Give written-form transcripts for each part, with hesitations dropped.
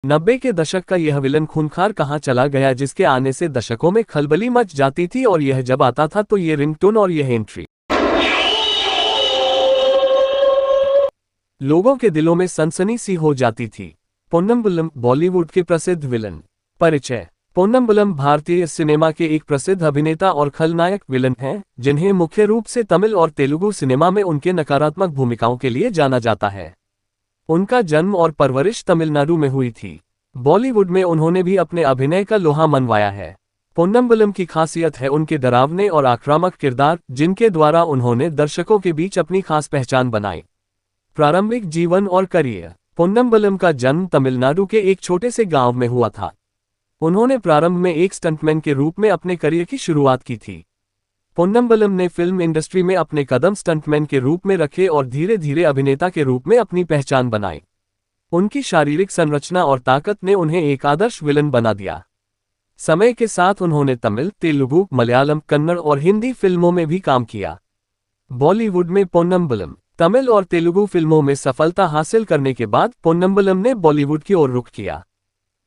90 के दशक का यह विलन खूंखार कहाँ चला गया, जिसके आने से दशकों में खलबली मच जाती थी और यह जब आता था तो ये रिंगटोन और यह एंट्री लोगों के दिलों में सनसनी सी हो जाती थी। पोन्नम्बलम बॉलीवुड के प्रसिद्ध विलन। परिचय। पोन्नम्बलम भारतीय सिनेमा के एक प्रसिद्ध अभिनेता और खलनायक विलन हैं, जिन्हें मुख्य रूप से तमिल और तेलुगु सिनेमा में उनके नकारात्मक भूमिकाओं के लिए जाना जाता है। उनका जन्म और परवरिश तमिलनाडु में हुई थी। बॉलीवुड में उन्होंने भी अपने अभिनय का लोहा मनवाया है। पोन्नम्बलम की खासियत है उनके डरावने और आक्रामक किरदार, जिनके द्वारा उन्होंने दर्शकों के बीच अपनी खास पहचान बनाई। प्रारंभिक जीवन और करियर। पोन्नम्बलम का जन्म तमिलनाडु के एक छोटे से गांव में हुआ था। उन्होंने प्रारंभ में एक स्टंटमैन के रूप में अपने करियर की शुरुआत की थी। पोन्नम्बलम ने फिल्म इंडस्ट्री में अपने कदम स्टंटमैन के रूप में रखे और धीरे धीरे अभिनेता के रूप में अपनी पहचान बनाई। उनकी शारीरिक संरचना और ताकत ने उन्हें एक आदर्श विलन बना दिया। समय के साथ उन्होंने तमिल, तेलुगु, मलयालम, कन्नड़ और हिंदी फिल्मों में भी काम किया। बॉलीवुड में पोन्नम्बलम। तमिल और तेलुगु फिल्मों में सफलता हासिल करने के बाद पोन्नम्बलम ने बॉलीवुड की ओर रुख किया।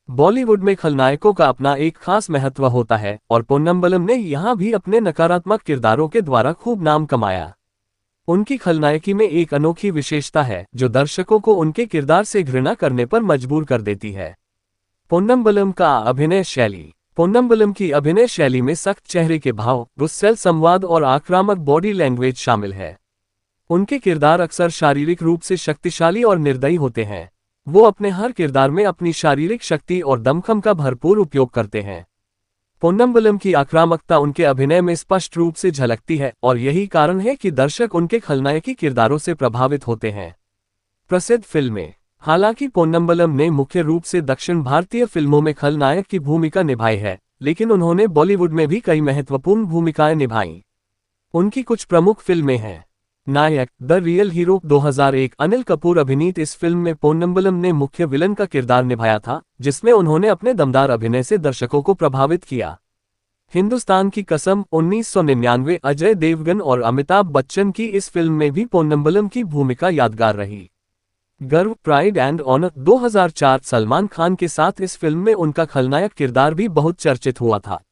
बॉलीवुड में खलनायकों का अपना एक खास महत्व होता है और पोन्नम्बलम ने यहां भी अपने नकारात्मक किरदारों के द्वारा खूब नाम कमाया। उनकी खलनायकी में एक अनोखी विशेषता है जो दर्शकों को उनके किरदार से घृणा करने पर मजबूर कर देती है। पोन्नम्बलम का अभिनय शैली। पोन्नम्बलम की अभिनय शैली में सख्त चेहरे के भाव, गुस्सैल संवाद और आक्रामक बॉडी लैंग्वेज शामिल है। उनके किरदार अक्सर शारीरिक रूप से शक्तिशाली और निर्दयी होते हैं। वो अपने हर किरदार में अपनी शारीरिक शक्ति और दमखम का भरपूर उपयोग करते हैं। पोन्नम्बलम की आक्रामकता उनके अभिनय में स्पष्ट रूप से झलकती है और यही कारण है कि दर्शक उनके खलनायकी किरदारों से प्रभावित होते हैं। प्रसिद्ध फिल्में। हालांकि पोन्नम्बलम ने मुख्य रूप से दक्षिण भारतीय फिल्मों में खलनायक की भूमिका निभाई है, लेकिन उन्होंने बॉलीवुड में भी कई महत्वपूर्ण भूमिकाएं निभाईं। उनकी कुछ प्रमुख फिल्में हैं। Nayak the real hero 2001 Anil Kapoor अभिनीत इस फिल्म में पोन्नम्बलम ने मुख्य विलन का किरदार निभाया था, जिसमें उन्होंने अपने दमदार अभिनय से दर्शकों को प्रभावित किया। हिंदुस्तान की कसम 1999 अजय देवगन और अमिताभ बच्चन की इस फिल्म में भी पोन्नम्बलम की भूमिका यादगार रही। गर्व pride and honour 2004 Salman Khan के साथ इस फिल्म में उनका खलनायक किरदार भी बहुत चर्चित हुआ था।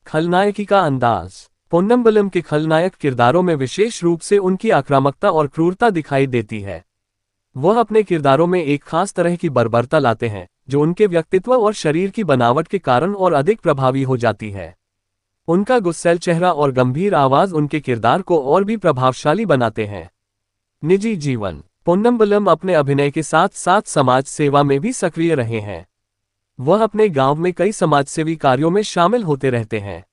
खलनायकी का अंदाज। पोन्नम्बलम के खलनायक किरदारों में विशेष रूप से उनकी आक्रामकता और क्रूरता दिखाई देती है। वह अपने किरदारों में एक खास तरह की बर्बरता लाते हैं, जो उनके व्यक्तित्व और शरीर की बनावट के कारण और अधिक प्रभावी हो जाती है। उनका गुस्सैल चेहरा और गंभीर आवाज उनके किरदार को और भी प्रभावशाली बनाते हैं। निजी जीवन। पोन्नम्बलम अपने अभिनय के साथ साथ समाज सेवा में भी सक्रिय रहे हैं। वह अपने गांव में कई समाजसेवी कार्यों में शामिल होते रहते हैं।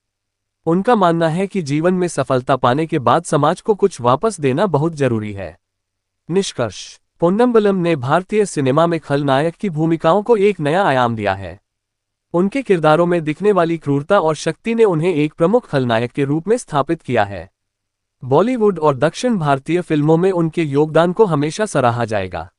उनका मानना है कि जीवन में सफलता पाने के बाद समाज को कुछ वापस देना बहुत जरूरी है। निष्कर्ष। पोन्नम्बलम ने भारतीय सिनेमा में खलनायक की भूमिकाओं को एक नया आयाम दिया है। उनके किरदारों में दिखने वाली क्रूरता और शक्ति ने उन्हें एक प्रमुख खलनायक के रूप में स्थापित किया है। बॉलीवुड और दक्षिण भारतीय फिल्मों में उनके योगदान को हमेशा सराहा जाएगा।